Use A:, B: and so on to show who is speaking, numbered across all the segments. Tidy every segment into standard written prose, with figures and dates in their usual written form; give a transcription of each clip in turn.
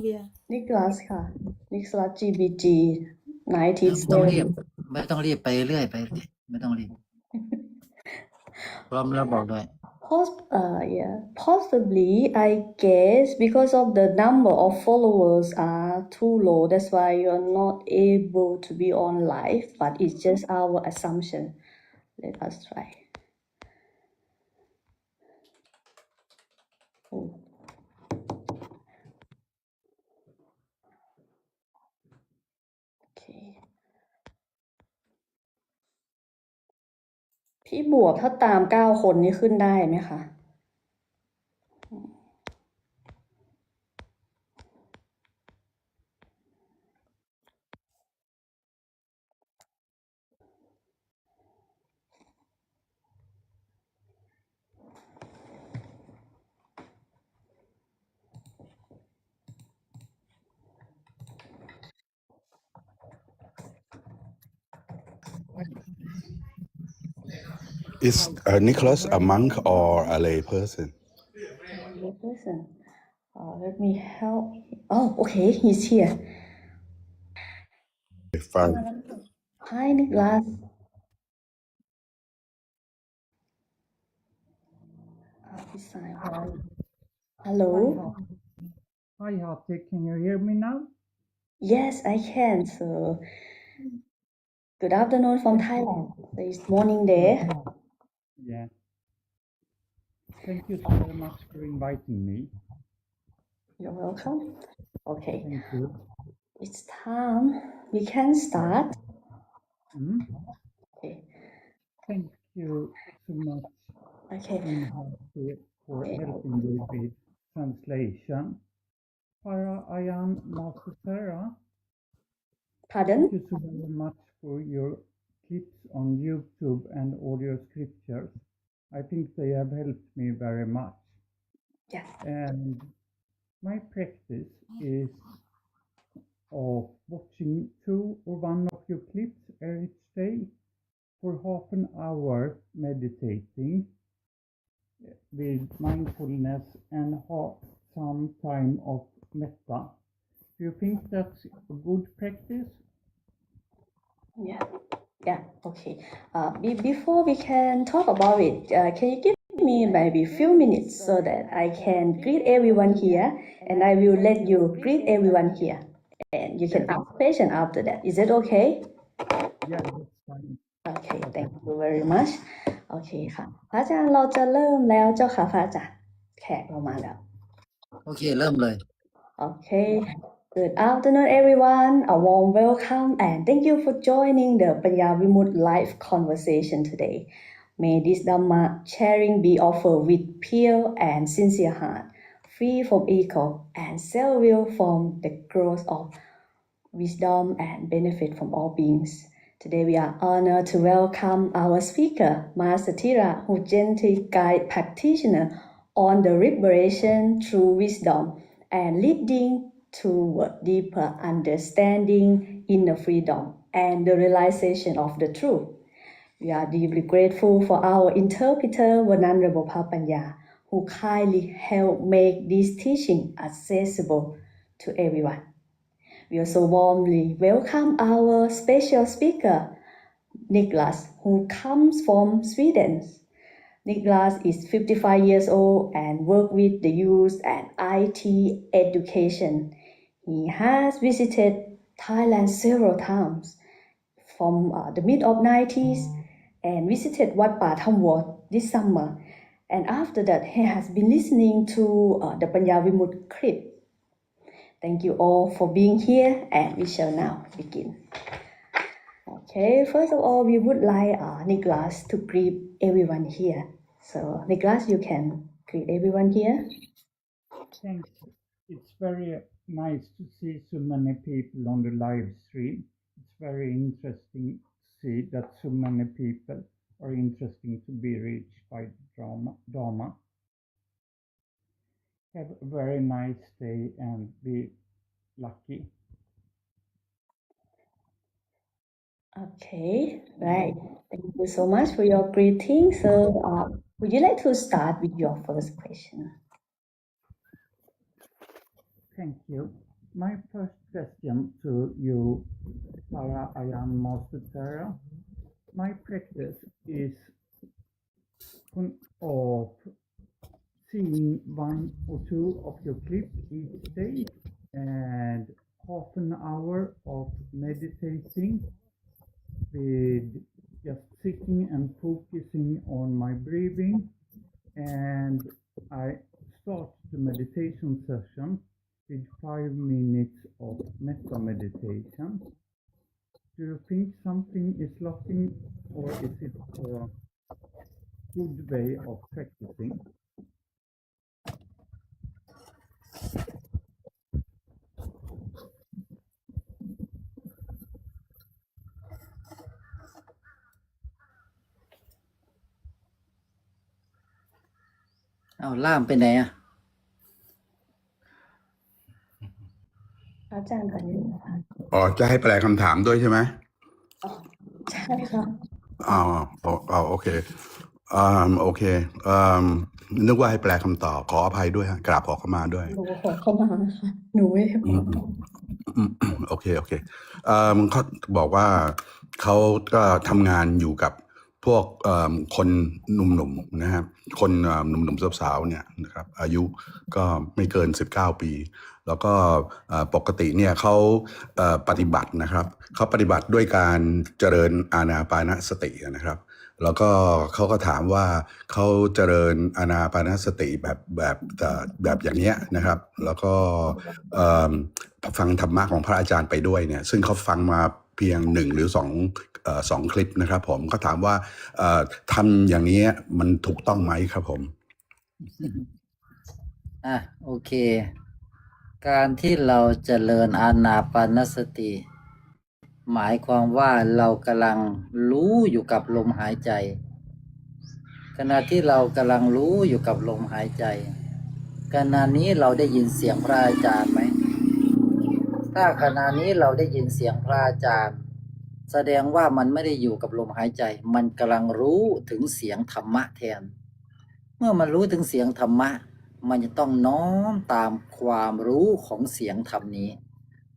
A: Colombia.
B: Nicholas ค่ะ Nicholas GBG
C: ไม่ต้องรีบ
B: 97
C: ไม่ต้องรีบไปเรื่อยไปไม่ต้องรีบพร้อมแล้วบอกด้วย
B: Possibly, I guess, because of the number of followers are too low, that's why you're not able to be on live, but it's just our assumption. Let us try. Oh. Okay. พี่บวกถ้าตาม9คนนี้ขึ้นได้ไหมคะ
D: Is Nicholas a monk or a lay person?
B: Lay person. Let me help. Oh, okay, he's here.
D: Fine.
B: Hi, Nicholas. Hello.
E: Hi, Hati. Can you hear me now?
B: Yes, I can. So, good afternoon from Thailand. So it's morning there.
E: Yeah. Thank you so very much for inviting me.
B: You're welcome. Okay,
E: Thank you.
B: it's time. We can start.
E: Okay. Thank you so much,
B: Okay.
E: Hati, for helping me with translation. Para Ayan Master Sarah,
B: Pardon?
E: thank you so very much for your clips on YouTube and audio scriptures. I think they have helped me very much.
B: Yes.
E: And my practice is of watching 2 or 1 of your clips each day for half an hour, meditating with mindfulness and some time of metta. Do you think that's a good practice?
B: Yeah, okay. Before we can talk about it, can you give me maybe a few minutes so that I can greet everyone here, and I will let you greet everyone here, and you can ask questions after that. Is that okay?
E: Yeah, that's fine.
B: Okay, thank you very much. โอเคค่ะพระอาจารย์เราจะเริ่มแล้วเจ้าค่ะพระอาจารย์แขกเรามาแล้ว
C: โอเคเริ่มเลย
B: Okay, good afternoon everyone. A warm welcome and thank you for joining the Panya Vimut live conversation today. May this Dhamma sharing be offered with pure and sincere heart, free from ego and self-will from the growth of wisdom and benefit from all beings. Today we are honored to welcome our speaker, Master Thira, who gently guide practitioner on the liberation through wisdom and leading toward deeper understanding, inner freedom, and the realization of the truth. We are deeply grateful for our interpreter, Venerable Papanya, who kindly helped make this teaching accessible to everyone. We also warmly welcome our special speaker, Nicholas, who comes from Sweden. Nicholas is 55 years old and works with the youth and IT education. He has visited Thailand several times from the mid of 90s and visited Wat Pa Tham Wat this summer. And after that, he has been listening to the Panya Vimut clip. Thank you all for being here, and we shall now begin. Okay, first of all, we would like Nicholas to greet everyone here. So, Nicholas, you can greet everyone here.
E: Thanks. It's very nice to see so many people on the live stream. It's very interesting to see that so many people are interesting to be reached by the Dharma. Have a very nice day and be lucky.
B: Okay, right. Thank you so much for your greeting. So, would you like to start with your first question?
E: Thank you. My first question to you, Sarah Ayan Mostera. My practice is of seeing one or two of your clips each day and half an hour of meditating with just sitting and focusing on my breathing. And I start the meditation session with 5 minutes of metta meditation. Do you think something is lacking, or is it a good way of practicing?
C: เอาล่ามไปไหนอ่ะ
B: อาจารย์ก่อนนี้นะคะ
D: อ๋อจะให้แปลคำถามด้วยใช่ไหม
B: อ๋อใช่ค่ะ
D: โอเคโอเคนึกว่าให้แปลคำตอบขออภัยด้วยฮะกราบขอเข้ามาด้วย
B: หนูขอเข้ามาค่ะ หนูไม่ได้บ
D: อื
B: อ
D: ม
B: ก
D: โอเคเขาบอกว่าเขาก็ทำงานอยู่กับพวกคนหนุ่มๆนะครับคนหนุ่มๆสาวๆเนี่ยนะครับอายุก็ไม่เกิน19 ปี แล้วก็ปกติเนี่ยเขาปฏิบัตินะครับเขาปฏิบัติด้วยการเจริญอานาปานสตินะครับ แล้วก็เขาก็ถามว่าเขาเจริญอานาปานสติแบบอย่างเนี้ยนะครับ แล้วก็ฟังธรรมะของพระอาจารย์ไปด้วยเนี่ยซึ่งเขาฟังมาเพียง1 หรือ 2คลิปนะครับผมก็ถามว่าทำอย่างนี้มันถูกต้องไหมครับผม
C: โอเค การที่เราเจริญอานาปานสติ หมายความว่าเรากำลังรู้อยู่กับลมหายใจ ขณะที่เรากำลังรู้อยู่กับลมหายใจขณะนี้เราได้ยินเสียงพระอาจารย์ไหมถ้าขณะนี้เราได้ยินเสียงพระอาจารย์แสดงว่ามันไม่ได้อยู่กับลมหายใจมันกำลังรู้ถึงเสียงธรรมะแทนเมื่อมันรู้ถึงเสียงธรรมะมันจะต้องน้อมตามความรู้ของเสียงธรรมนี้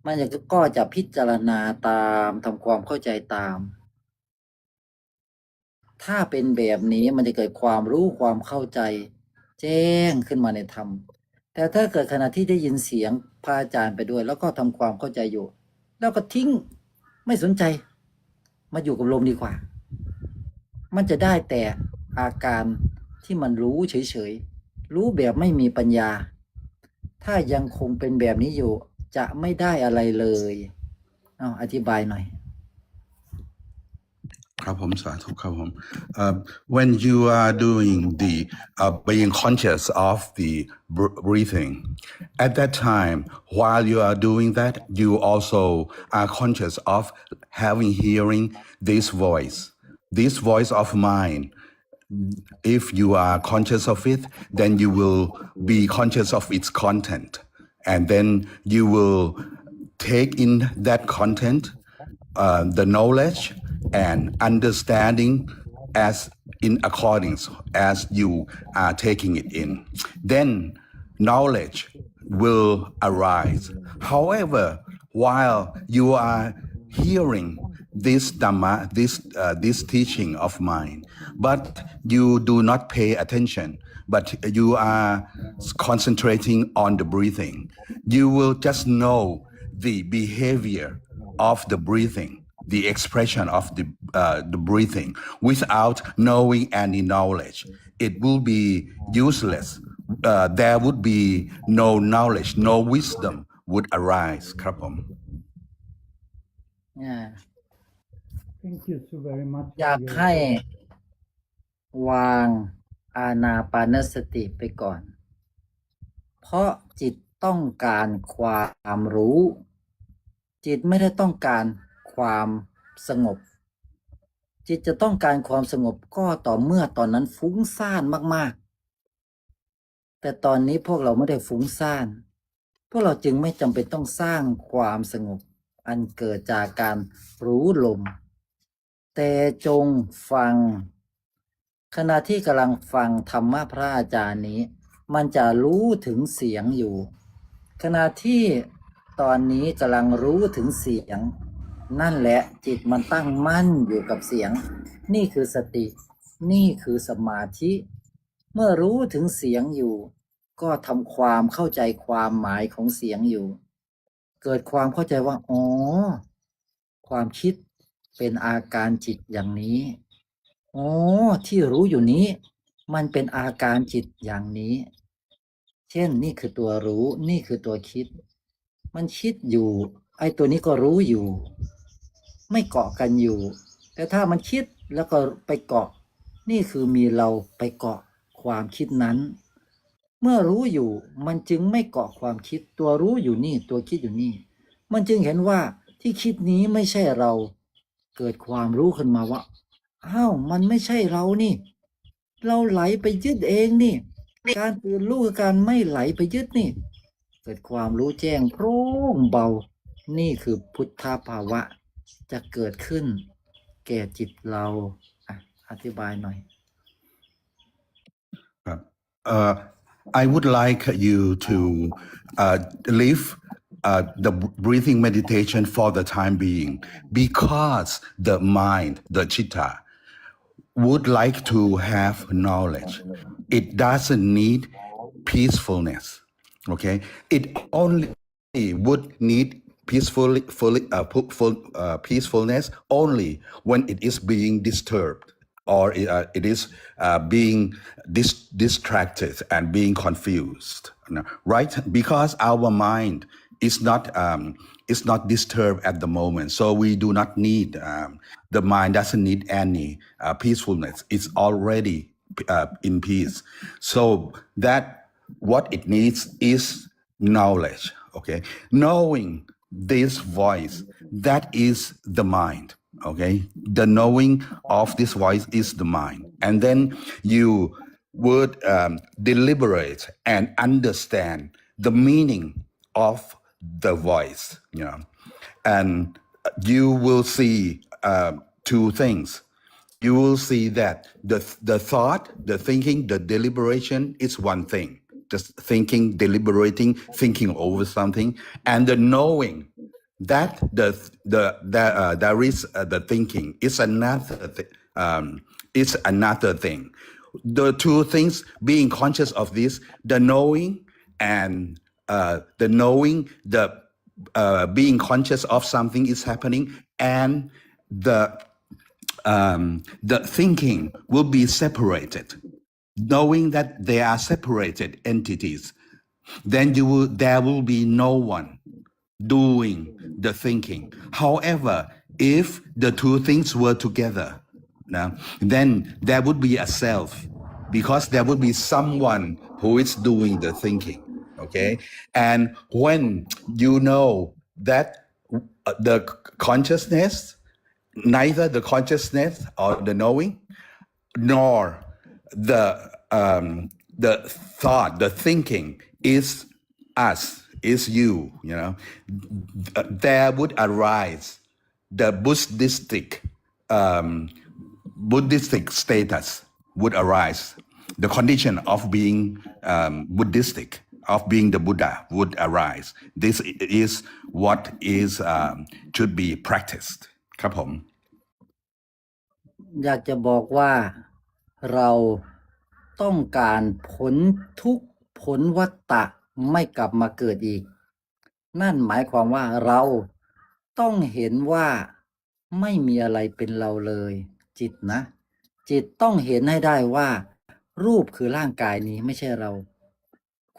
C: มันก็จะพิจารณาตามทำความเข้าใจตามถ้าเป็นแบบนี้มันจะเกิดความรู้ความเข้าใจแจ้งขึ้นมาในธรรมแต่ถ้าเกิดขณะที่ได้ยินเสียงพระอาจารย์ไปด้วยแล้วก็ทำความเข้าใจอยู่แล้วก็ทิ้งไม่สนใจมาอยู่กับลมดีกว่ามันจะได้แต่อาการที่มันรู้เฉยๆรู้แบบไม่มีปัญญาถ้ายังคงเป็นแบบนี้อยู่จะไม่ได้อะไรเลยอธิบายหน่อย
D: ครับผมสาธุครับผม when you are doing the being conscious of the breathing at that time while you are doing that you also are conscious of hearing this voice of mine if you are conscious of it then you will be conscious of its content and then you will take in that content the knowledge and understanding as in accordance as you are taking it in. Then knowledge will arise. However, while you are hearing this Dhamma, this teaching of mine, but you do not pay attention, but you are concentrating on the breathing, you will just know the behavior of the breathing, the expression of the breathing without knowing any knowledge. It will be useless. There would be no knowledge, no wisdom would arise. ครับผม
E: Thank you so very much.
C: อยากให้วางอานาปานสติไปก่อน เพราะจิตต้องการความรู้ จิตไม่ได้ต้องการความสงบ จิตจะต้องการความสงบก็ต่อเมื่อตอนนั้นฟุ้งซ่านมากๆแต่ตอนนี้พวกเราไม่ได้ฟุ้งซ่านพวกเราจึงไม่จำเป็นต้องสร้างความสงบอันเกิดจากการรู้ลมแต่จงฟังขณะที่กำลังฟังธรรมะพระอาจารย์นี้มันจะรู้ถึงเสียงอยู่ขณะที่ ตอนนี้กำลังรู้ถึงเสียง นั่นแหละจิตมันตั้งมั่นอยู่กับเสียง นี่คือสติ นี่คือสมาธิ เมื่อรู้ถึงเสียงอยู่ ก็ทำความเข้าใจความหมายของเสียงอยู่ เกิดความเข้าใจว่าอ๋อความคิดเป็นอาการจิตอย่างนี้อ๋อที่รู้อยู่นี้มันเป็นอาการจิตอย่างนี้ เช่นนี่คือตัวรู้นี่คือตัวคิด มันคิดอยู่ไอ้ตัวนี้ก็รู้อยู่ ไม่เกาะกันอยู่ แต่ถ้ามันคิดแล้วก็ไปเกาะ นี่คือมีเราไปเกาะความคิดนั้น เมื่อรู้อยู่มันจึงไม่เกาะความคิดตัวรู้อยู่นี่ตัวคิดอยู่นี่ มันจึงเห็นว่าที่คิดนี้ไม่ใช่เรา เกิดความรู้ขึ้นมาว่าอ้าวมันไม่ใช่เรานี่ เราไหลไปยึดเองนี่ การตื่นรู้คือการไม่ไหลไปยึดนี่ เกิดความรู้แจ้งโปร่งเบา นี่คือพุทธภาวะจะเกิดขึ้น แก่จิตเราอธิบายหน่อย
D: I would like you to leave the breathing meditation for the time being because the mind, the chitta, would like to have knowledge. It doesn't need peacefulness. Okay, it only would need peacefulness only when it is being disturbed or it is being distracted and being confused, right? Because our mind is not disturbed at the moment, so we do not need the mind doesn't need any peacefulness. It's already in peace, so that what it needs is knowledge. Okay, knowing this voice, that is the mind. Okay, the knowing of this voice is the mind, and then you would deliberate and understand the meaning of the voice, and you will see two things. You will see that the thought, the thinking, the deliberation is one thing. Just thinking, deliberating, thinking over something, and the knowing that there is the thinking is another thing. The two things, being conscious of this, the knowing and the being conscious of something is happening, and the thinking will be separated. Knowing that they are separated entities, then there will be no one doing the thinking. However, if the two things were together, then there would be a self, because there would be someone who is doing the thinking. Okay, and when you know that the consciousness, neither the consciousness or the knowing, nor the thought, the thinking is us, is you, there would arise the Buddhistic status would arise. The condition of being Buddhistic, of being the Buddha would arise. This is what is should be practiced. ครับผม
C: อยากจะบอกว่าเราต้องการพ้นทุกข์พ้นวัฏฏะไม่กลับมาเกิดอีก นั่นหมายความว่าเราต้องเห็นว่าไม่มีอะไรเป็นเราเลย จิตนะ จิตต้องเห็นให้ได้ว่า รูปคือร่างกายนี้ไม่ใช่เรา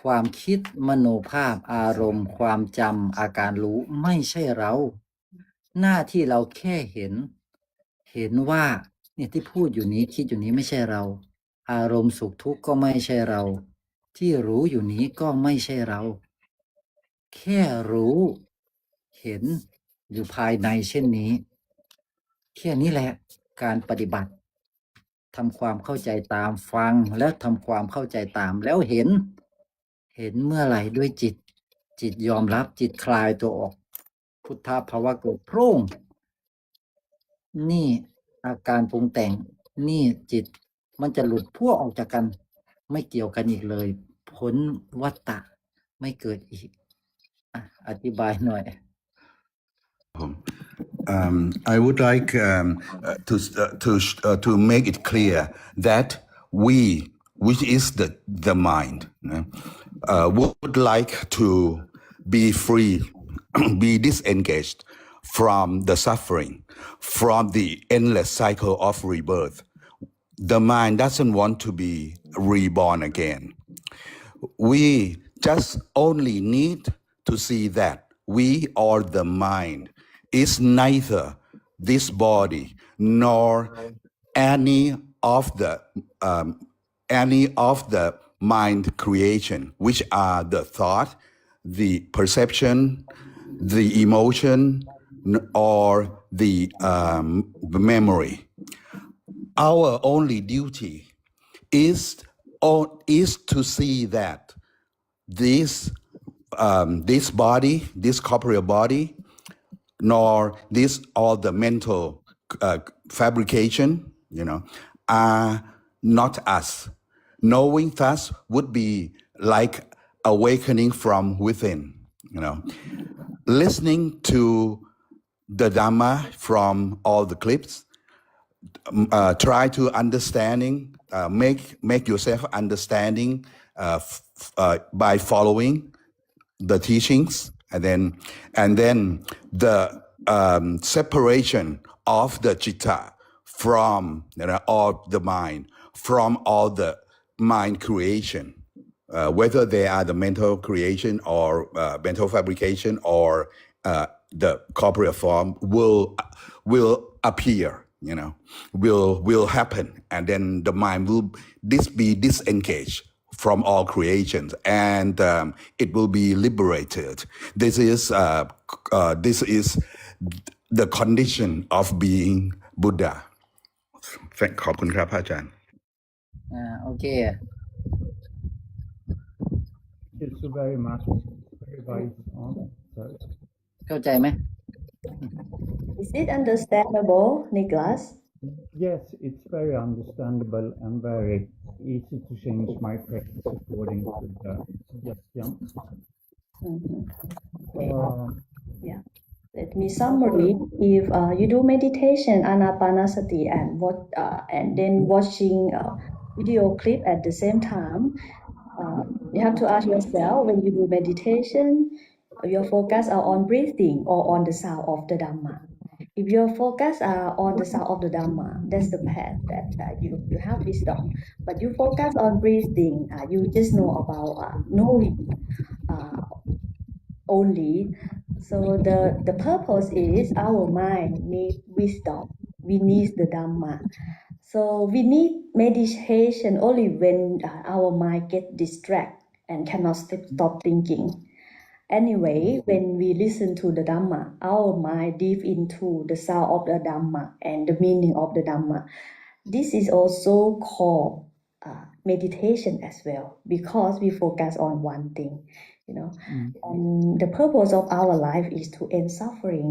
C: ความคิดมโนภาพอารมณ์ความจำอาการรู้ไม่ใช่เรา หน้าที่เราแค่เห็นว่าเนี่ยที่พูดอยู่นี้คิดอยู่นี้ไม่ใช่เรา อารมณ์สุขทุกข์ก็ไม่ใช่เรา ที่รู้อยู่นี้ก็ไม่ใช่เรา แค่รู้เห็นอยู่ภายในเช่นนี้แค่นี้แหละการปฏิบัติทำความเข้าใจตามฟังแล้วทำความเข้าใจตามแล้วเห็นเมื่อไหร่ด้วยจิตยอมรับจิตคลายตัวออกพุทธภาวะเกิดโพร่งนี่อาการปรุงแต่งนี่จิตมันจะหลุดพวกออกจากกันไม่เกี่ยวกันอีกเลยพ้นวัฏฏะไม่เกิดอีก อธิบายหน่อย
D: I would like to make it clear that we, which is the mind, would like to be free, be disengaged from the suffering, from the endless cycle of rebirth. The mind doesn't want to be reborn again. We just only need to see that we or the mind is neither this body nor any of the mind creation, which are the thought, the perception, the emotion, or the memory. Our only duty is to see that this body, this corporeal body, nor this all the mental fabrication, are not us. Knowing thus would be like awakening from within. Listening to the Dhamma from all the clips, try to make yourself understanding by following the teachings, and then the separation of the citta from all the mind, from all the mind creation, whether they are the mental creation or mental fabrication or the corporeal form will appear, will happen, and then the mind will be disengaged from all creations, and it will be liberated. This is the condition of being Buddha. ขอบคุณครับอาจารย์
C: โอเค
E: Thank you so very much. Very wise answer.
C: เข้าใจไหม
B: Is it understandable, Nicholas?
E: Yes, it's very understandable and very easy to change my practice according to the suggestions.
B: Okay. Yeah. Let me summary. If you do meditation, anapanasati, and then watching video clip at the same time, you have to ask yourself, when you do meditation, your focus are on breathing or on the sound of the Dhamma. If your focus are on the sound of the Dhamma, that's the path that you have wisdom. But you focus on breathing, you just know about knowing only. So the purpose is our mind needs wisdom. We need the Dhamma. So we need meditation only when our mind gets distracted and cannot stop thinking. Anyway, when we listen to the Dhamma, our mind dive into the sound of the Dhamma and the meaning of the Dhamma. This is also called meditation as well, because we focus on one thing, And the purpose of our life is to end suffering.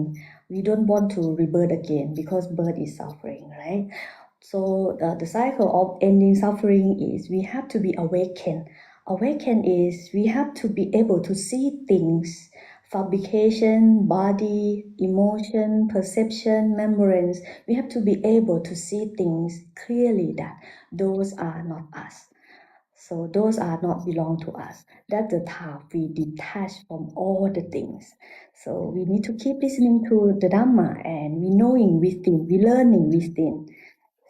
B: We don't want to rebirth again, because birth is suffering, right? So the cycle of ending suffering is we have to be awakened. Awaken is we have to be able to see things, fabrication, body, emotion, perception, remembrance. We have to be able to see things clearly that those are not us. So those are not belong to us. That's the time we detach from all the things. So we need to keep listening to the Dhamma, and we knowing within, we learning within.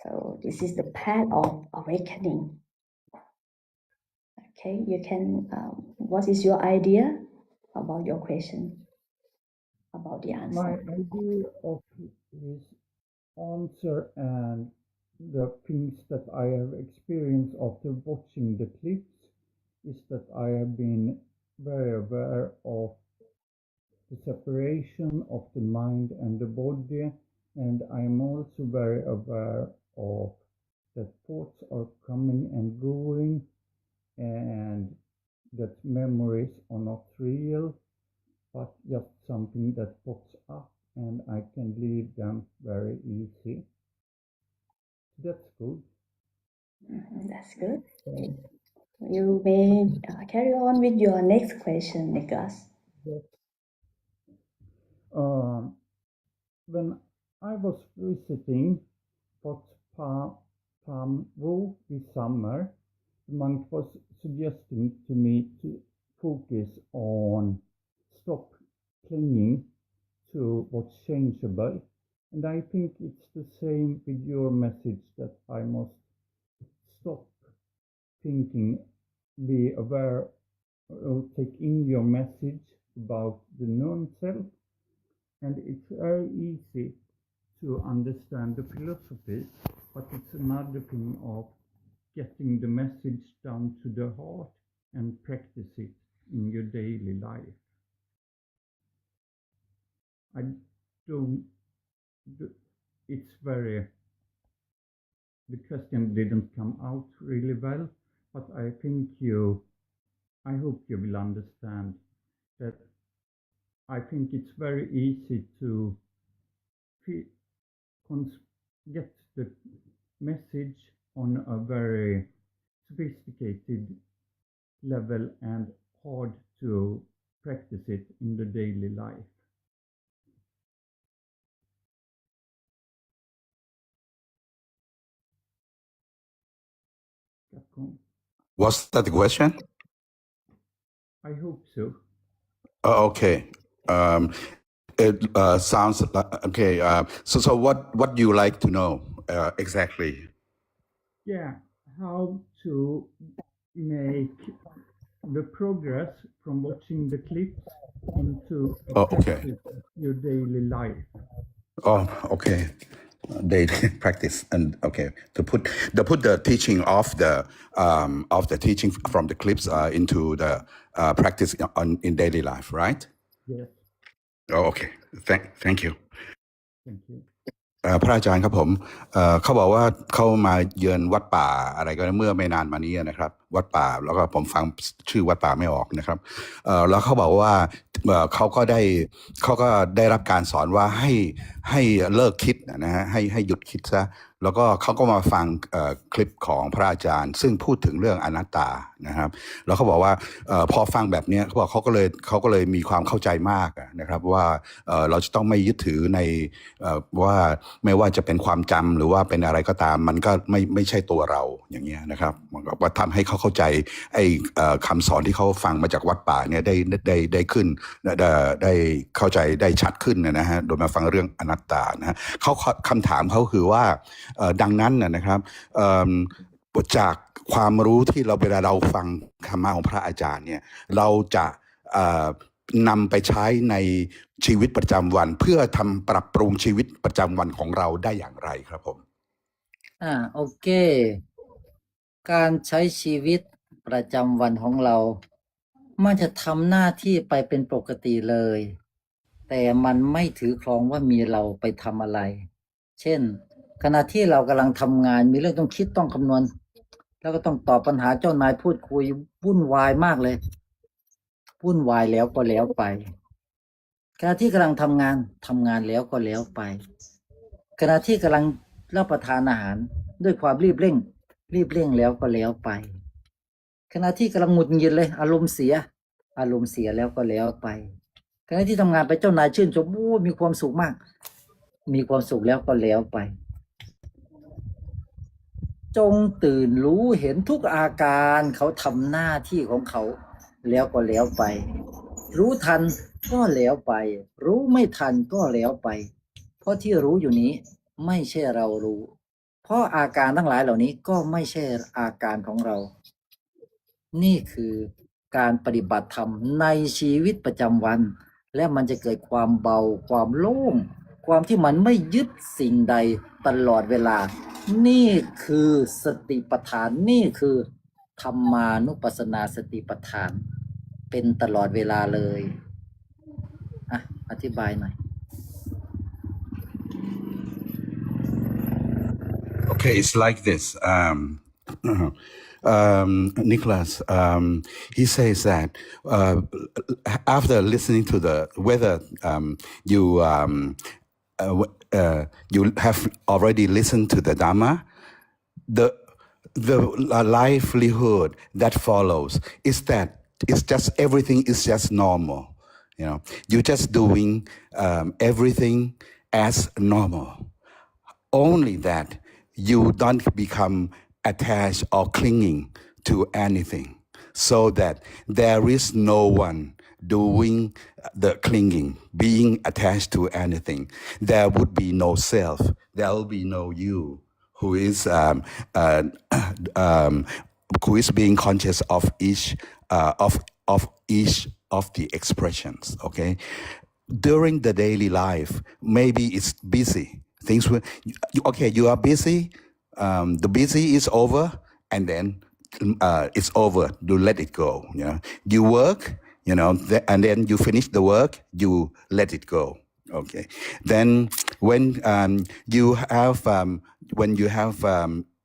B: So this is the path of awakening. Okay, you can, what is your idea about your question? About the answer?
E: My idea of his answer and the things that I have experienced after watching the clips is that I have been very aware of the separation of the mind and the body, and I am also very aware of that thoughts are coming and going, and that memories are not real, but just something that pops up, and I can leave them very easy. That's good.
B: That's good. You may carry on with your next question, Nicholas.
E: Yes, when I was visiting Wat Pham Wu this summer, the monk was suggesting to me to focus on stop clinging to what's changeable. And I think it's the same with your message, that I must stop thinking, be aware, or take in your message about the non-self. And it's very easy to understand the philosophy, but it's another thing of getting the message down to the heart and practice it in your daily life. I don't, it's very, the question didn't come out really well, but I think I hope you will understand that I think it's very easy to get the message on a very sophisticated level and hard to practice it in the daily life.
D: Was that the question?
E: I hope so.
D: Oh, okay. It sounds like, okay. So what do you like to know exactly?
E: Yeah, how to make the progress from watching the clips into
D: Oh, okay.
E: practice your daily life.
D: Oh, okay. They practice and okay to put the teaching of the teaching from the clips into the practice in daily life, right?
E: Yes,
D: Oh, okay. Thank you.
E: thank you.
D: พระอาจารย์ครับผมเขาบอกว่าเขามาเยือนวัดป่าอะไรก็เมื่อไม่นานมานี้นะครับวัดป่าแล้วก็ผมฟังชื่อวัดป่าไม่ออกนะครับแล้วเขาบอกว่าเขาก็ได้รับการสอนว่าให้เลิกคิดนะฮะให้หยุดคิดซะแล้วก็เขาก็มาฟังคลิปของพระอาจารย์ซึ่งพูดถึงเรื่องอนัตตานะครับแล้วเขาบอกว่าพอฟังแบบนี้เขาบอกเขาก็เลยมีความเข้าใจมากนะครับว่าเราจะต้องไม่ยึดถือในว่าไม่ว่าจะเป็นความจำหรือว่าเป็นอะไรก็ตามมันก็ไม่ใช่ตัวเราอย่างเงี้ยนะครับมันก็ว่าทำให้เขาเข้าใจไอ้คำสอนที่เขาฟังมาจากวัดป่าเนี่ยได้ขึ้นได้เข้าใจได้ชัดขึ้นนะฮะโดยมาฟังเรื่องอนัตตานะฮะเขาคำถามเขาคือว่าดังนั้นนะครับจากความรู้ที่เวลาเราฟังธรรมะของพระอาจารย์เนี่ยเราจะนำไปใช้ในชีวิตประจำวันเพื่อปรับปรุงชีวิตประจำวันของเราได้อย่างไรครับผม
C: โอเค การใช้ชีวิตประจำวันของเรามันจะทำหน้าที่ไปเป็นปกติเลยแต่มันไม่ถือครองว่ามีเราไปทำอะไรเช่นขณะที่เรากำลังทำงานมีเรื่องต้องคิดต้องคำนวณแล้วก็ต้องตอบปัญหาเจ้านายพูดคุยวุ่นวายมากเลยวุ่นวายแล้วก็แล้วไปขณะที่กำลังทำงานแล้วก็แล้วไปขณะที่กำลังรับประทานอาหารด้วยความรีบเร่งแล้วก็แล้วไปขณะที่กำลังหงุดหงิดเลยอารมณ์เสียแล้วก็แล้วไปขณะที่ทำงานไปเจ้านายชื่นชมมีความสุขมากมีความสุขแล้วก็แล้วไปจงตื่นรู้เห็นทุกอาการเขาทำหน้าที่ของเขาแล้วก็แล้วไปรู้ทันก็แล้วไปรู้ไม่ทันก็แล้วไปเพราะที่รู้อยู่นี้ไม่ใช่เรารู้เพราะอาการทั้งหลายเหล่านี้ก็ไม่ใช่อาการของเรานี่คือการปฏิบัติธรรมในชีวิตประจำวันและมันจะเกิดความเบาความโล่งความที่มันไม่ยึดสิ่งใดตลอดเวลานี่คือสติปัฏฐานนี่คือธรรมานุปัสสนาสติปัฏฐานเป็นตลอดเวลาเลยอธิบายหน่อย
D: Okay, it's like this. Nicholas, he says that after listening to whether you have already listened to the Dhamma, the livelihood that follows is that it's just everything is just normal. You're just doing everything as normal. Only that you don't become attached or clinging to anything, so that there is no one doing the clinging, being attached to anything. There would be no self. There will be no you who is uh, um, who is being conscious of each of each of the expressions. Okay, during the daily life, maybe it's busy. Things will, okay, you are busy. The busy is over, and then it's over. You let it go. You work. And then you finish the work. You let it go. Okay. Then when you have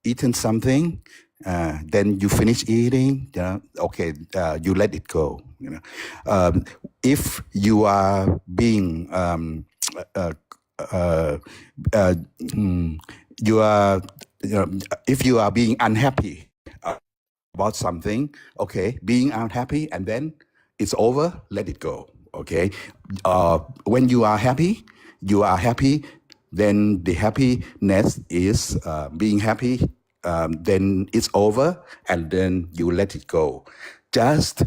D: eaten something, then you finish eating. Okay, you let it go. If you are being uh, uh, uh, you are if you are being unhappy about something, okay, being unhappy, and then it's over, let it go. Okay, when you are happy, then the happiness is being happy, then it's over, and then you let it go. Just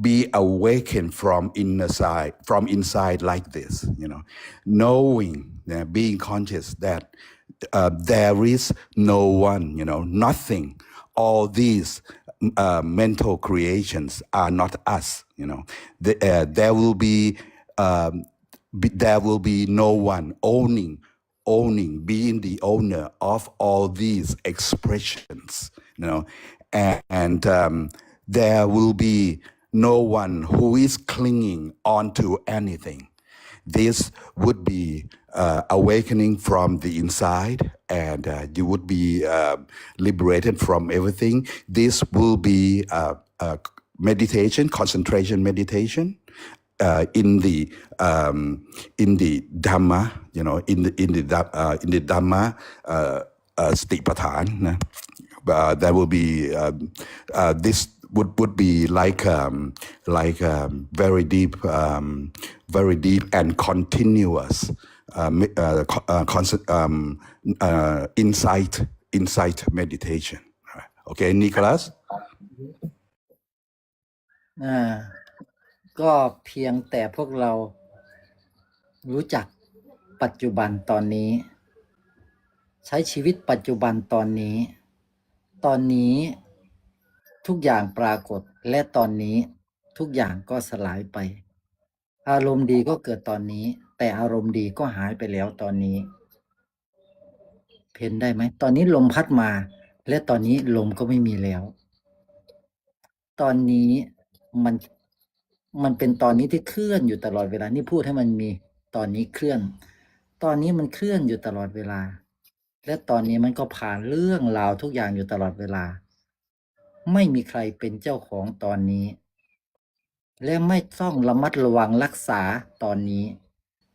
D: be awakened from inside like this, knowing, being conscious that there is no one, nothing. All these mental creations are not us. There will be no one being the owner of all these expressions. And there will be no one who is clinging onto anything. This would be awakening from the inside, and you would be liberated from everything. This will be meditation, concentration meditation. In the Dhamma, in the Dhamma Satipatthana, there will be this would be like very deep and continuous insight meditation. Okay, Nicholas.
C: ก็เพียงแต่พวกเรารู้จักปัจจุบันตอนนี้ใช้ชีวิตปัจจุบันตอนนี้ทุกอย่างปรากฏและตอนนี้ทุกอย่างก็สลายไปอารมณ์ดีก็เกิดตอนนี้แต่อารมณ์ดีก็หายไปแล้วตอนนี้เห็นได้ไหมตอนนี้ลมพัดมาและตอนนี้ลมก็ไม่มีแล้วตอนนี้มันเป็นตอนนี้ที่เคลื่อนอยู่ตลอดเวลานี่พูดให้มันมีตอนนี้เคลื่อนตอนนี้มันเคลื่อนอยู่ตลอดเวลาและตอนนี้มันก็ผ่านเรื่องราวทุกอย่างอยู่ตลอดเวลาไม่มีใครเป็นเจ้าของตอนนี้และไม่ต้องระมัดระวังรักษาตอนนี้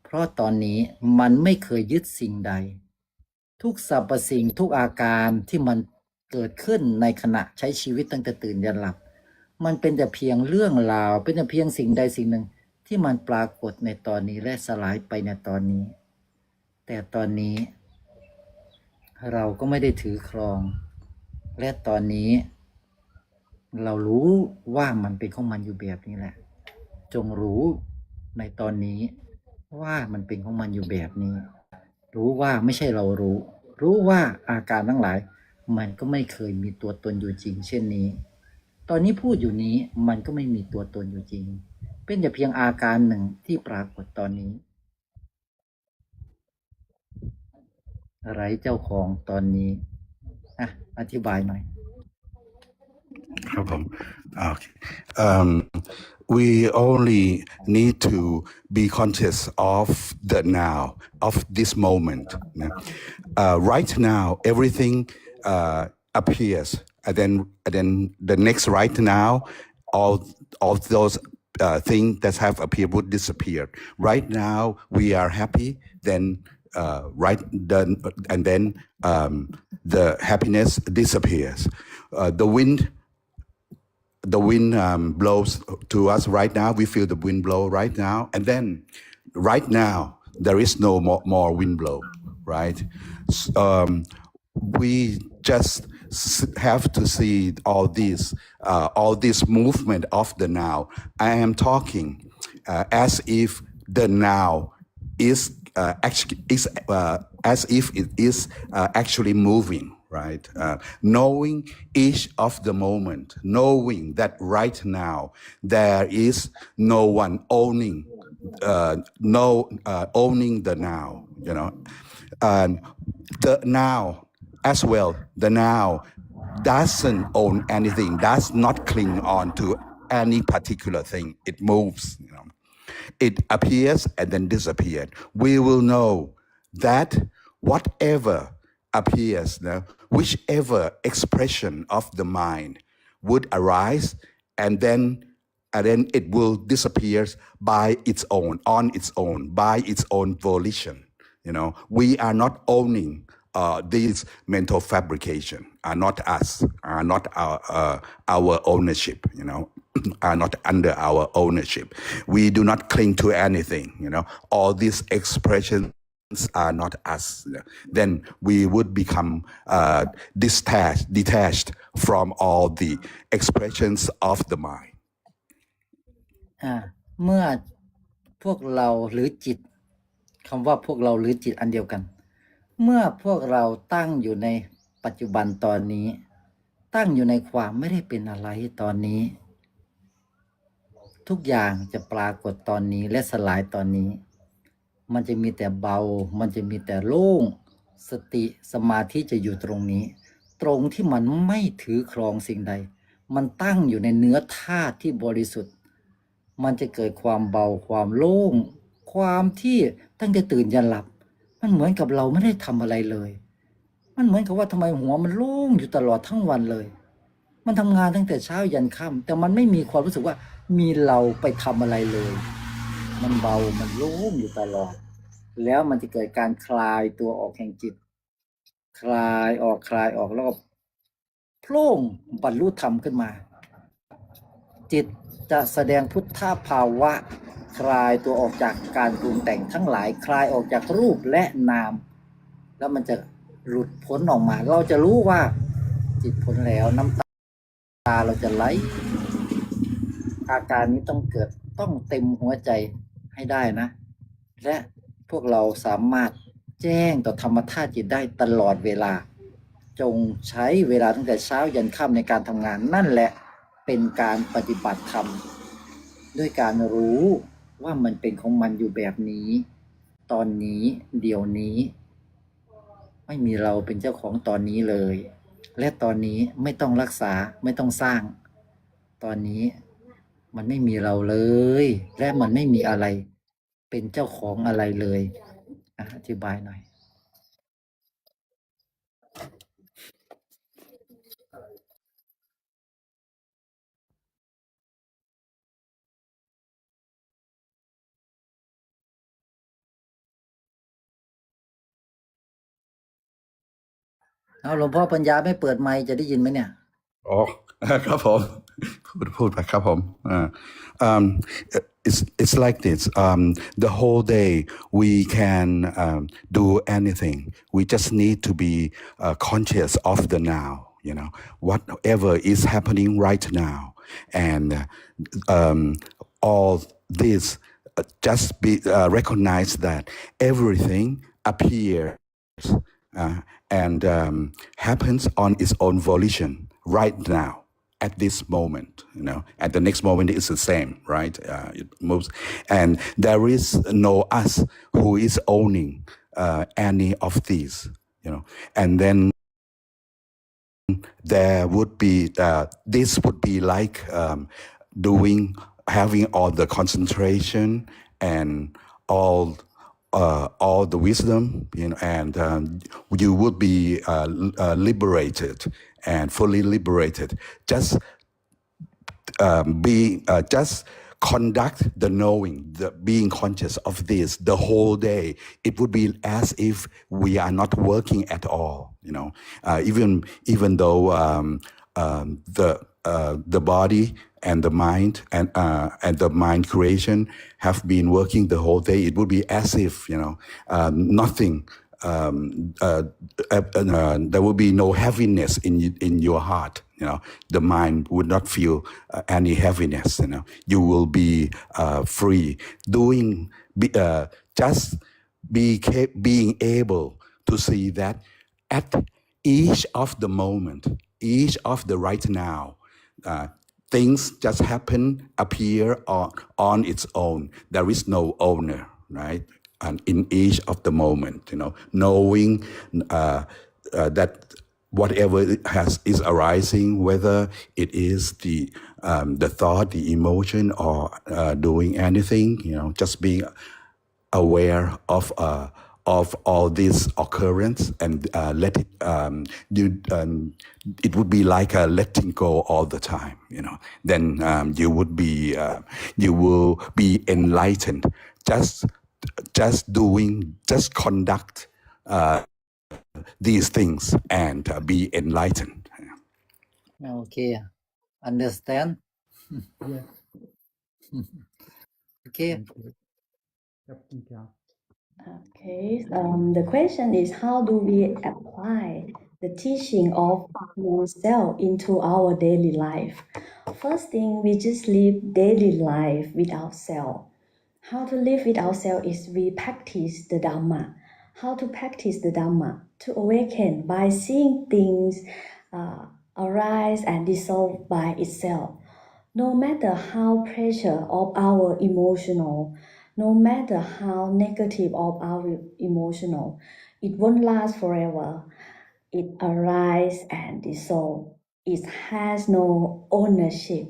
C: เพราะตอนนี้มันไม่เคยยึดสิ่งใดทุกสรรพสิ่งทุกอาการที่มันเกิดขึ้นในขณะใช้ชีวิตตั้งแต่ตื่นยันหลับมันเป็นแต่เพียงเรื่องราวเป็นแต่เพียงสิ่งใดสิ่งหนึ่งที่มันปรากฏในตอนนี้และสลายไปในตอนนี้แต่ตอนนี้เราก็ไม่ได้ถือครองและตอนนี้เรารู้ว่ามันเป็นของมันอยู่แบบนี้แหละจงรู้ในตอนนี้ว่ามันเป็นของมันอยู่แบบนี้รู้ว่าไม่ใช่เรารู้ว่าอาการทั้งหลายมันก็ไม่เคยมีตัวตนอยู่จริงเช่นนี้ตอนนี้พูดอยู่นี้มันก็ไม่มีตัวตนอยู่จริงเป็นแต่เพียงอาการหนึ่งที่ปรากฏตอนนี้ไร้เจ้าของตอนนี้อธิบายหน่อย
D: Okay. We only need to be conscious of the now, of this moment. Right now, everything appears, and then the next right now, all those things that have appeared would disappear. Right now, we are happy. Then and then the happiness disappears. The the wind blows to us right now. We feel the wind blow right now, and then right now there is no more wind blow, right? We just have to see all this movement of the now. I am talking as if the now is as if it is actually moving, right? Knowing each of the moment, knowing that right now there is no one owning owning the now, you know, and the now as well. The now doesn't own anything, does not cling on to any particular thing. It moves, you know. It appears and then disappears. We will know that whatever appears, whichever expression of the mind would arise, and then it will disappear by its own, on its own, by its own volition. You know, we are not owning these mental fabrication, are not us, are not our ownership, you know, are not under our ownership. We do not cling to anything, you know. All these expressions are not us. Then we would become detached from all the expressions of the mind.
C: เมื่อพวกเราหรือจิตคำว่าพวกเราหรือจิตอันเดียวกันเมื่อพวกเราตั้งอยู่ในปัจจุบันตอนนี้ตั้งอยู่ในความไม่ได้เป็นอะไรตอนนี้ทุกอย่างจะปรากฏตอนนี้และสลายตอนนี้มันจะมีแต่เบามันจะมีแต่โล่งสติสมาธิจะอยู่ตรงนี้ตรงที่มันไม่ถือครองสิ่งใดมันตั้งอยู่ในเนื้อธาตุที่บริสุทธิ์มันจะเกิดความเบาความโล่งความที่ตั้งแต่ตื่นยันหลับมันเหมือนกับเราไม่ได้ทำอะไรเลยมันเหมือนกับว่าทำไมหัวมันโล่งอยู่ตลอดทั้งวันเลยมันทำงานตั้งแต่เช้ายันค่ำแต่มันไม่มีความรู้สึกว่ามีเราไปทำอะไรเลยมันเบามันโล่งอยู่ตลอดแล้วมันจะเกิดการคลายตัวออกแห่งจิตคลายออกแล้วก็โพล่งบรรลุธรรมขึ้นมาจิตจะแสดงพุทธภาวะคลายตัวออกจากการปรุงแต่งทั้งหลายคลายออกจากรูปและนามแล้วมันจะหลุดพ้นออกมาเราจะรู้ว่าจิตพ้นแล้วน้ำตาเราจะไหลอาการนี้ต้องเกิดต้องเต็มหัวใจให้ได้นะและพวกเราสามารถแจ้งต่อธรรมธาตุจิตได้ตลอดเวลาจงใช้เวลาตั้งแต่เช้ายันค่ำในการทำงานนั่นแหละเป็นการปฏิบัติธรรมด้วยการรู้ว่ามันเป็นของมันอยู่แบบนี้ตอนนี้เดี๋ยวนี้ไม่มีเราเป็นเจ้าของตอนนี้เลยและตอนนี้ไม่ต้องรักษาไม่ต้องสร้างตอนนี้มันไม่มีเราเลยและมันไม่มีอะไรเป็นเจ้าของอะไรเลยอธิบายหน่อยเอาหลวงพ่อปัญญาไม่เปิดไมค์จะได้ยินไหมเนี่ย
D: อ๋อครับผมพูดไปครับผมit's like this the whole day we can do anything we just need to be conscious of the now you know whatever is happening right now and all this just be recognize that everything appears and happens on its own volition right now at this moment, you know, at the next moment it's the same, right? It moves, and there is no us who is owning any of these, you know, and then there would be this would be like having all the concentration and all the wisdom, you know, and you would be liberated and fully liberated. Just just conduct the knowing, the being conscious of this the whole day. It would be as if we are not working at all, you know, even though the body and the mind and the mind creation have been working the whole day, it would be as if nothing. There will be no heaviness in your heart. The mind would not feel any heaviness. You will be free, just being able to see that at each of the moment, each of the right now, things just happen, appear on its own. There is no owner, right? And in each of the moment, knowing that whatever is arising, whether it is the thought, the emotion, or doing anything, just being aware of all this occurrence and let it it would be like a letting go all the time. Then you will be enlightened. Just conduct these things and be enlightened.
C: Okay, understand?
E: Yes,
C: Okay.
E: thank you. Captain Khan.
B: Okay, the question is how do we apply the teaching of non-self into our daily life? First thing, we just live daily life without self. How to live without self is we practice the Dhamma. How to practice the Dhamma? To awaken by seeing things arise and dissolve by itself. No matter how pressure of our emotional, no matter how negative of our emotional, it won't last forever. It arises and dissolve. It has no ownership.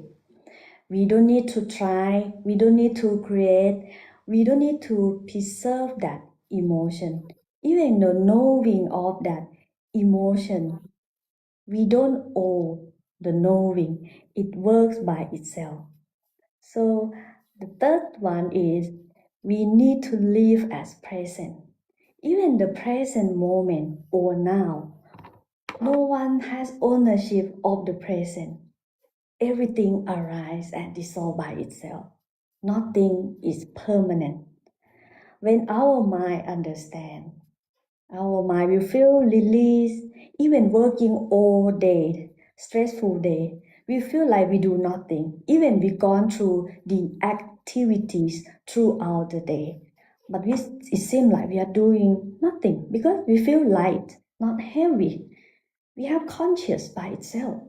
B: We don't need to try, we don't need to create, we don't need to preserve that emotion. Even the knowing of that emotion, we don't owe the knowing, it works by itself. So the third one is we need to live as present. Even the present moment or now, no one has ownership of the present. Everything arises and dissolves by itself. Nothing is permanent. When our mind understands, our mind will feel released. Even working all day, stressful day, we feel like we do nothing. Even we gone through the activities throughout the day, but it seems like we are doing nothing because we feel light, not heavy. We have conscious by itself.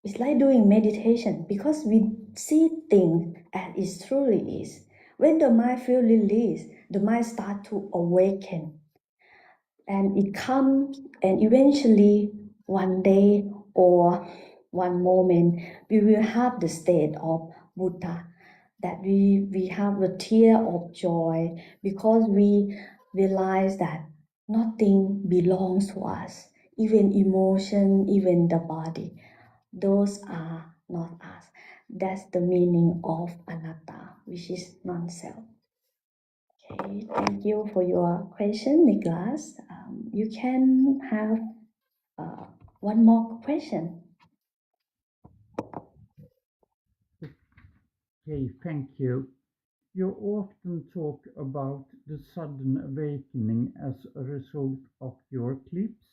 B: It's like doing meditation because we see things as it truly is. When the mind feels released, the mind starts to awaken. And it comes, and eventually one day or one moment, we will have the state of Buddha, that we have a tear of joy because we realize that nothing belongs to us, even emotion, even the body. Those are not us. That's the meaning of anatta, which is non-self. Okay, thank you for your question, Nicholas. You can have one more question.
E: Okay, thank you. You often talk about the sudden awakening as a result of your clips.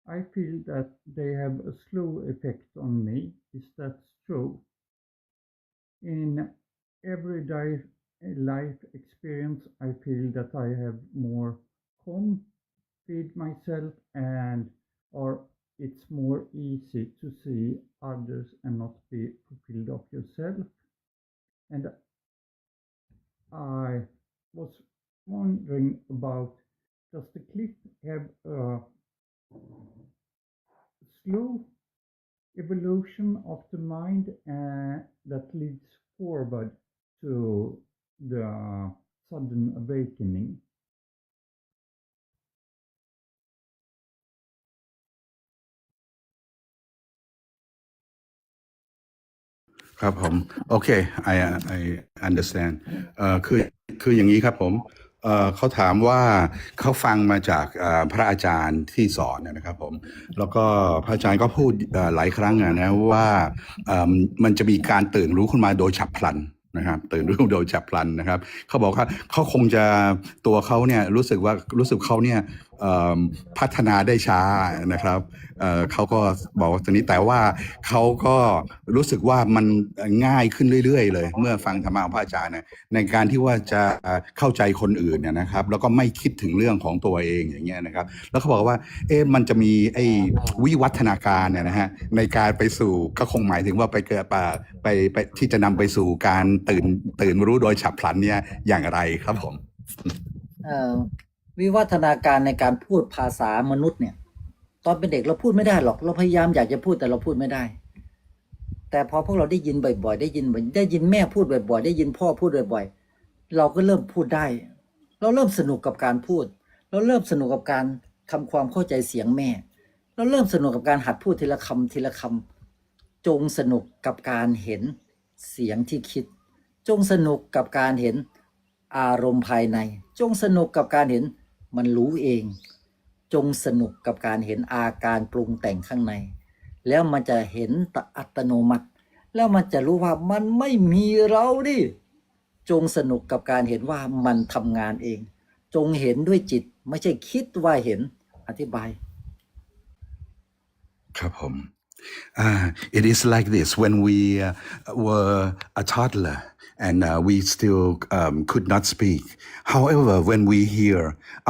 E: I feel that they have a slow effect on me. Is that true? In everyday life experience, I feel that I have more calm with myself and or it's more easy to see others and not be fulfilled of yourself. And I was wondering about, does the clip have a slow evolution of the mind that leads forward to the sudden awakening?
D: ครับผม โอเค I understand คืออย่างนี้ครับผม เขาถามว่าเขาฟังมาจากพระอาจารย์ที่สอนนะครับผมแล้วก็พระอาจารย์ก็พูดหลายครั้งนะว่ามันจะมีการตื่นรู้ขึ้นมาโดยฉับพลันนะครับตื่นรู้โดยฉับพลันนะครับเขาบอกว่าเขาคงจะตัวเขาเนี่ยรู้สึกเขาเนี่ยพัฒนาได้ช้านะครับเขาก็บอกว่าตอนนี้แต่ว่าเขาก็รู้สึกว่ามันง่ายขึ้นเรื่อยๆเลยเมื่อฟังธรรมะของพระอาจารย์เนี่ยในการที่ว่าจะเข้าใจคนอื่นเนี่ยนะครับแล้วก็ไม่คิดถึงเรื่องของตัวเองอย่างเงี้ยนะครับแล้วเขาบอกว่ามันจะมีไอ้วิวัฒนาการเนี่ยนะฮะในการไปสู่ก็คงหมายถึงว่าไปที่จะนำไปสู่การตื่นรู้โดยฉับพลันเนี่ยอย่างไรครับผม
C: วิวัฒนาการในการพูดภาษามนุษย์เนี่ยตอนเป็นเด็กเราพูดไม่ได้หรอกเราพยายามอยากจะพูดแต่เราพูดไม่ได้แต่พอพวกเราได้ยินบ่อยๆได้ยินแม่พูดบ่อยๆได้ยินพ่อพูดบ่อยๆเราก็เริ่มพูดได้เราเริ่มสนุกกับการพูดเราเริ่มสนุกกับการทำความเข้าใจเสียงแม่เราเริ่มสนุกกับการหัดพูดทีละคำทีละคำจงสนุกกับการเห็นเสียงที่คิดจงสนุกกับการเห็นอารมณ์ภายในจงสนุกกับการเห็นมันรู้เองจงสนุกกับการเห็นอาการปรุงแต่งข้างในแล้วมันจะเห็นอัตโนมัติแล้วมันจะรู้ว่ามันไม่มีเราดิจงสนุกกับการเห็นว่ามันทำงานเองจงเห็นด้วยจิตไม่ใช่คิดว่าเห็นอธิบาย
D: ครับผม it is like this when we were a toddler and we still could not speak. However, when we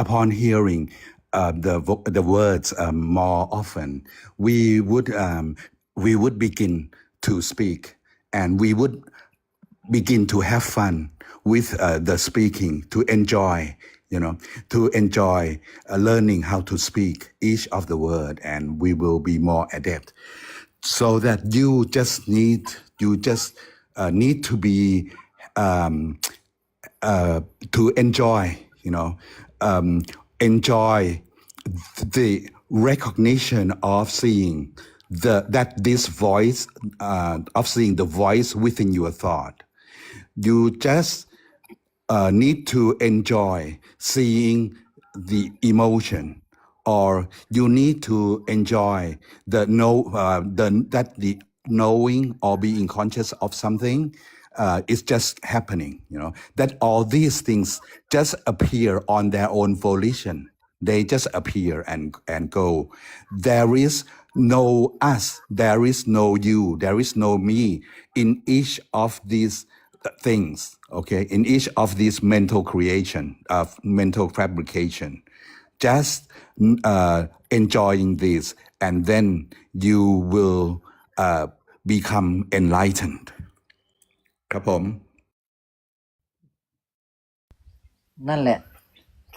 D: upon hearing the words more often, we would begin to speak, and we would begin to have fun with the speaking, to enjoy learning how to speak each of the word, and we will be more adept. So that you just need to be to enjoy, enjoy the recognition of seeing that this voice of seeing the voice within your thought. You just need to enjoy seeing the emotion, or you need to enjoy the knowing or being conscious of something is just happening. That all these things just appear on their own volition. They just appear and go. There is no us. There is no you. There is no me in each of these things. Okay, in each of these mental creation of mental fabrication. Just enjoying this, and then you will become enlightened. ครับผม
C: นั่นแหละ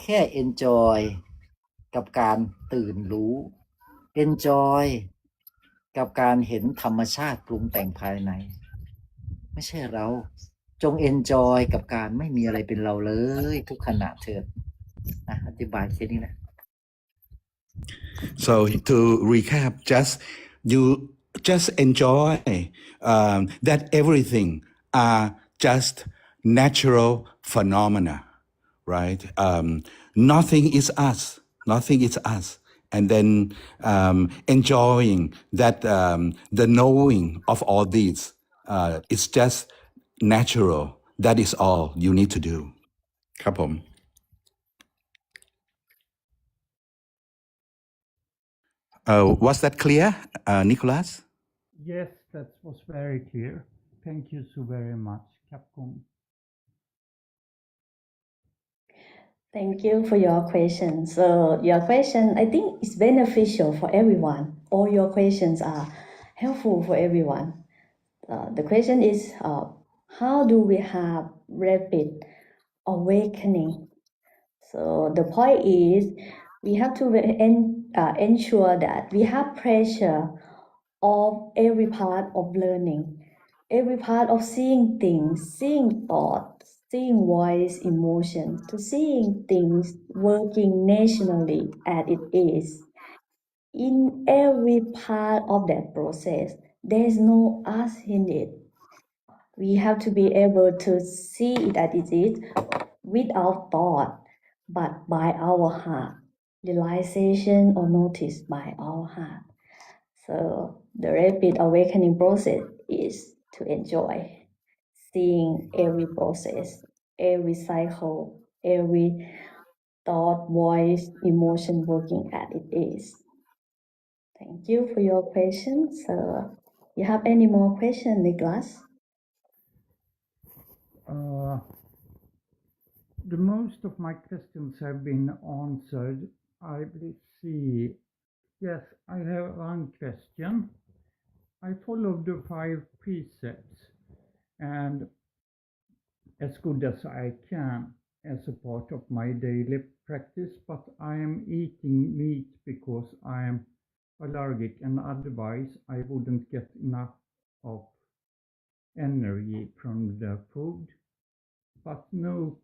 C: แค่ enjoy กับการตื่นรู้ enjoy กับการเห็นธรรมชาติปรุงแต่งภายในไม่ใช่เราจง enjoy กับการไม่มีอะไรเป็นเราเลยทุกขณะเถิดอธิบายแค่นี้แหละ
D: So to recap, you just enjoy that everything are just natural phenomena, right? Nothing is us. Nothing is us. And then enjoying that the knowing of all these is just natural. That is all you need to do. ครับผม was that clear, Nicholas?
E: Yes, that was very clear. Thank you so very much, Capcom.
B: Thank you for your question. So your question, I think, is beneficial for everyone. All your questions are helpful for everyone. The question is, how do we have rapid awakening? So the point is, we have to ensure that we have pressure of every part of learning, every part of seeing things, seeing thoughts, seeing voice, emotion, to seeing things working naturally as it is. In every part of that process, there is no us in it. We have to be able to see it as it is without thought, but by our heart, realization or notice by our heart. So the rapid awakening process is to enjoy seeing every process, every cycle, every thought, voice, emotion working as it is. Thank you for your question. So, you have any more questions, Nicholas?
E: The most of my questions have been answered. I will see. Yes, I have one question. I follow the 5 precepts and as good as I can as a part of my daily practice, but I am eating meat because I am allergic and otherwise I wouldn't get enough of energy from the food. But no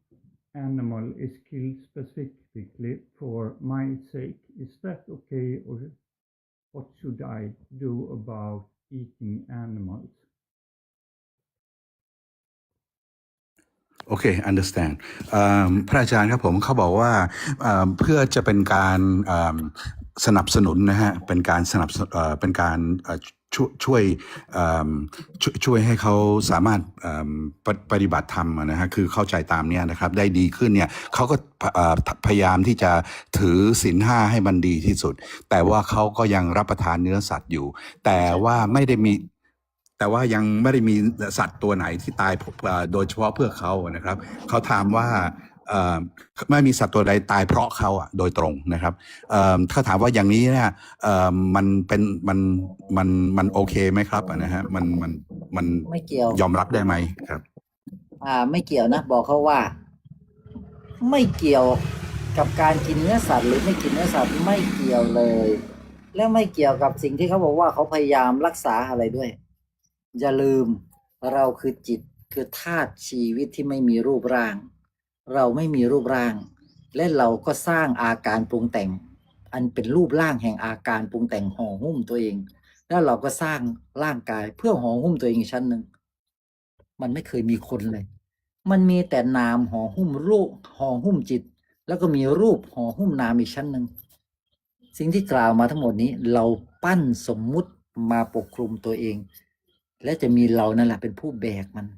E: animal is killed specifically for my sake. Is that okay, or what should I do about eating animals?
D: โอเค understand พระอาจารย์ครับผมเขาบอกว่าเพื่อจะเป็นการสนับสนุนนะฮะเป็นการสนับเป็นการช่วยให้เขาสามารถปฏิบัติธรรมนะฮะคือเข้าใจตามเนี้ยนะครับได้ดีขึ้นเนี่ยเขาก็พยายามที่จะถือศีล 5ให้มันดีที่สุดแต่ว่าเขาก็ยังรับประทานเนื้อสัตว์อยู่แต่ว่ายังไม่ได้มีสัตว์ตัวไหนที่ตายโดยเฉพาะเพื่อเขานะครับเขาถามว่าไม่มีสัตว์ตัวใดตายเพราะเขาโดยตรงนะครับถ้าถามว่าอย่างนี้เนี่ยมันเป็นมันโอเคไหมครับนะฮะมัน
C: ไม่เกี่ยวย
D: อมรับได้ไหมครับ
C: ไม่เกี่ยวนะบอกเขาว่า ไม่เกี่ยวกับการกินเนื้อสัตว์หรือไม่กินเนื้อสัตว์ไม่เกี่ยวเลย และไม่เกี่ยวกับสิ่งที่เขาบอกว่าเขาพยายามรักษาอะไรด้วยอย่าลืมเราคือจิตคือธาตุชีวิตที่ไม่มีรูปร่างเราไม่มีรูปร่างและเราก็สร้างอาการปรุงแต่งอันเป็นรูปร่างแห่งอาการปรุงแต่งห่อหุ้มตัวเองแล้วเราก็สร้างร่างกายเพื่อห่อหุ้มตัวเองอีกชั้นหนึ่งมันไม่เคยมีคนเลยมันมีแต่นามห่อหุ้มรูปห่อหุ้มจิตแล้วก็มีรูปห่อหุ้มนามอีกชั้นหนึ่งสิ่งที่กล่าวมาทั้งหมดนี้เราปั้นสมมุติมาปกคลุมตัวเองและจะมีเรานั่นแหละเป็นผู้แบกมัน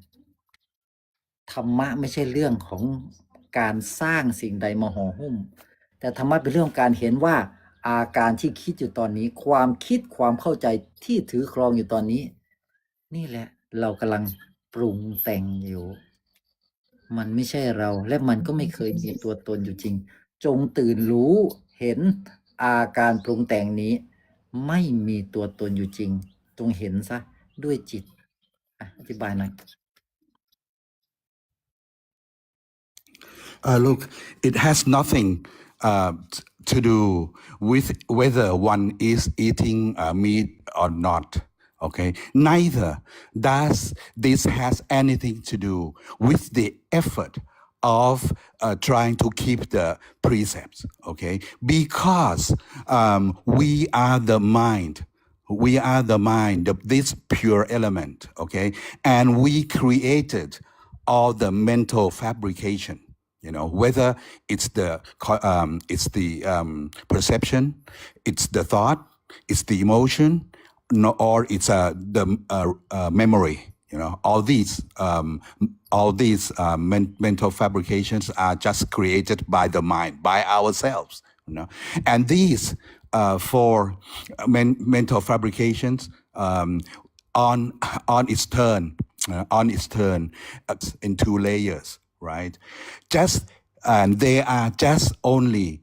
C: ธรรมะไม่ใช่เรื่องของการสร้างสิ่งใดมาห่อหุ้มแต่ธรรมะเป็นเรื่องการเห็นว่าอาการที่คิดอยู่ตอนนี้ความคิดความเข้าใจที่ถือครองอยู่ตอนนี้นี่แหละเรากำลังปรุงแต่งอยู่มันไม่ใช่เราและมันก็ไม่เคยมีตัวตนอยู่จริงจงตื่นรู้เห็นอาการปรุงแต่งนี้ไม่มีตัวตนอยู่จริงจงเห็นซะด้วยจิตอธิบายหน่อย
D: Look, it has nothing to do with whether one is eating meat or not. Okay, neither does this has anything to do with the effort of trying to keep the precepts. Okay, because we are the mind. We are the mind, this pure element. Okay, and we created all the mental fabrication. You know, whether it's the perception, it's the thought, it's the emotion, or it's the memory. You know, all these mental fabrications are just created by the mind, by ourselves. You know, and these four mental fabrications on its turn in 2 layers. Right? And they are just only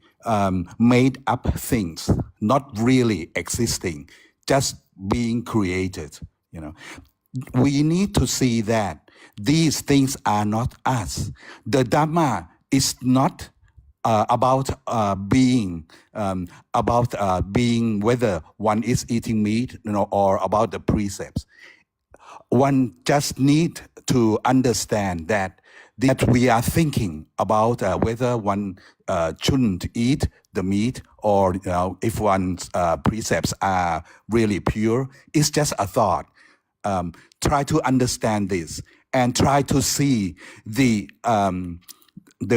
D: made up things, not really existing, just being created. You know, we need to see that these things are not us. The Dhamma is not about being whether one is eating meat, you know, or about the precepts. One just need to understand that we are thinking about whether one shouldn't eat the meat or if one's precepts are really pure. It's just a thought. Try to understand this and try to see the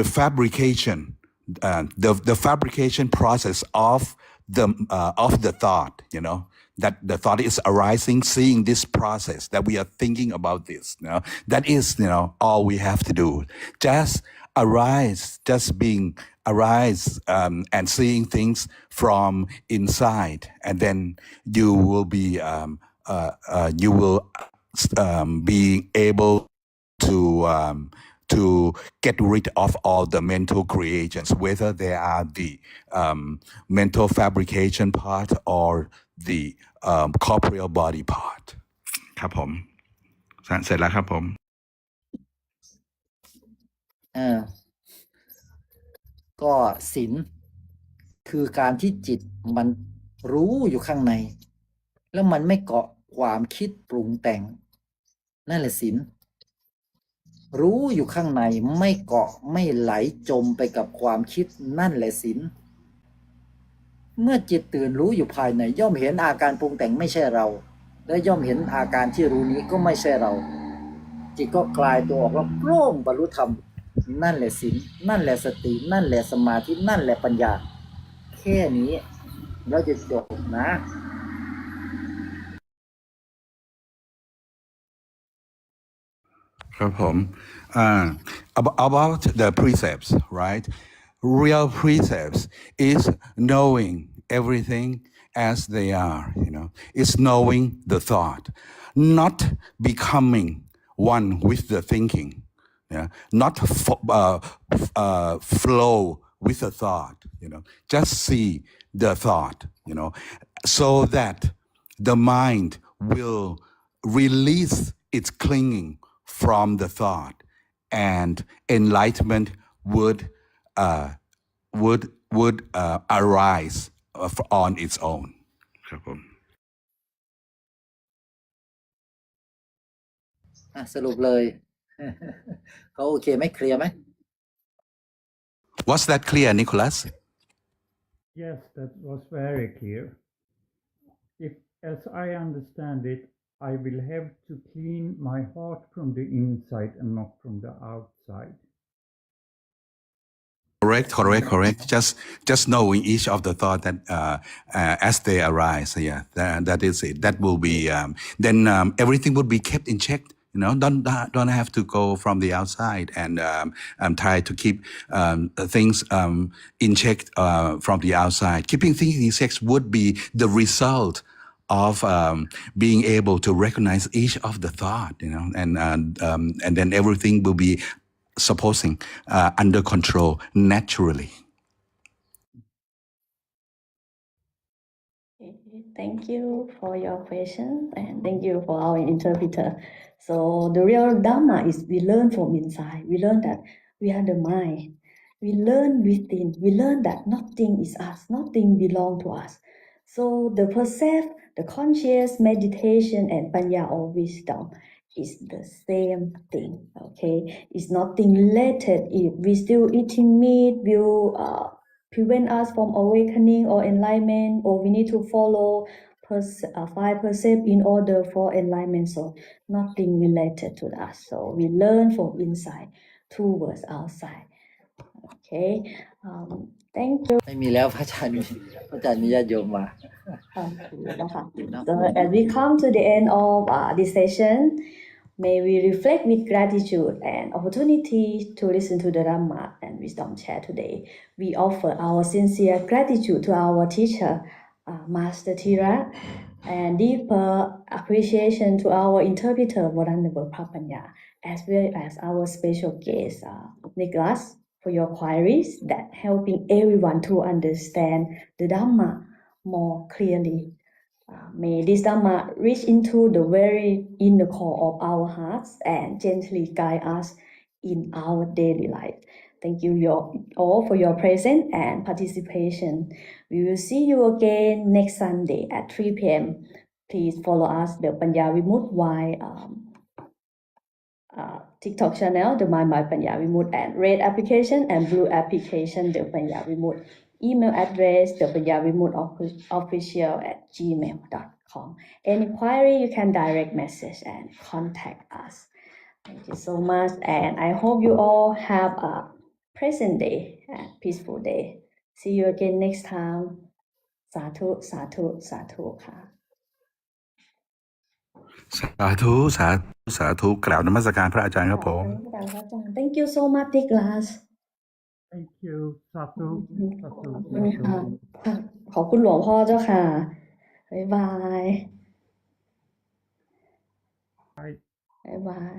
D: fabrication the fabrication process of the thought, you know, that the thought is arising, seeing this process, that we are thinking about this, you know, that is, you know, all we have to do. Just arise, just being arise, and seeing things from inside, and then you will be be able to get rid of all the mental creations, whether they are the mental fabrication part or the corporeal body part ครับผมเสร็จแล้วครับผม
C: อ่าก็ศีลคือการที่จิตมันรู้อยู่ข้างใน แล้วมันไม่เกาะความคิดปรุงแต่ง นั่นแหละศีลรู้อยู่ข้างในไม่เกาะไม่ไหลจมไปกับความคิดนั่นแหละศีลเมื่อจิตตื่นรู้อยู่ภายในย่อมเห็นอาการปรุงแต่งไม่ใช่เรา และย่อมเห็นอาการที่รู้นี้ก็ไม่ใช่เรา จิตก็คลายตัวออกแล้วโปร่งบรรลุธรรมนั่นแหละศีลนั่นแหละสตินั่นแหละสมาธินั่นแหละปัญญาแค่นี้เราจะจบนะ
D: ครับผม about the precepts, right? Real precepts is knowing everything as they are, you know. It's knowing the thought, not becoming one with the thinking, yeah. Not flow with the thought, you know. Just see the thought, you know, so that the mind will release its clinging from the thought, and enlightenment would arise on its own. ครับผม
C: สรุปเลย เขาโอเคไหมเคลียร์ไหม
D: Was that clear, Nicholas?
E: Yes, that was very clear. If, as I understand it, I will have to clean my heart from the inside and not from the outside. Correct. Just knowing each of the thought that as they arise, yeah, that is it. That will be then everything would be kept in check. You know, don't have to go from the outside and try to keep things in check from the outside. Keeping things in check would be the result of being able to recognize each of the thought, you know, and then everything will be supposing under control naturally.
B: Thank you for your question and thank you for our interpreter. So the real Dhamma is we learn from inside. We learn that we are the mind. We learn within. We learn that nothing is us. Nothing belongs to us. So the percept, the conscious meditation and panya or wisdom is the same thing. Okay, it's nothing related. If we still eating meat, will prevent us from awakening or enlightenment, or we need to follow 5% in order for enlightenment. So nothing related to us. So we learn from inside towards outside. Okay. Thank you.
C: ไม่มีแล้วพระอาจารย์มีญาติโยมมา
B: So as we come to the end of this session, may we reflect with gratitude and opportunity to listen to the Dhamma and wisdom share today. We offer our sincere gratitude to our teacher, Master Thira, and deeper appreciation to our interpreter, Venerable Prapanya, as well as our special guest, Nicholas, for your queries that helping everyone to understand the Dhamma more clearly. May this Dhamma reach into the very inner core of our hearts and gently guide us in our daily life. Thank you all for your presence and participation. We will see you again next Sunday at 3 p.m. Please follow us, the Panya Vimut Y TikTok channel, the My Panya Vimut, and red application and blue application, the Panya Vimut. Email address thepanyavimutofficial@gmail.com. Any query, you can direct message and contact us. Thank you so much, and I hope you all have a present day and peaceful day. See you again next time. สาธุสาธุสาธุค่ะ
D: สาธุสาธุสาธุกราบนมัสการพระอาจารย์ครับผม
B: Thank you so much Douglas
E: Thank you. Satu.
B: ขอบ
E: Satu.
B: คุณค่ะ
E: Satu.
B: ขอบคุณหลวงพ่อเจ้าค่ะ บ๊ายบาย
E: Bye.
B: บ๊ายบาย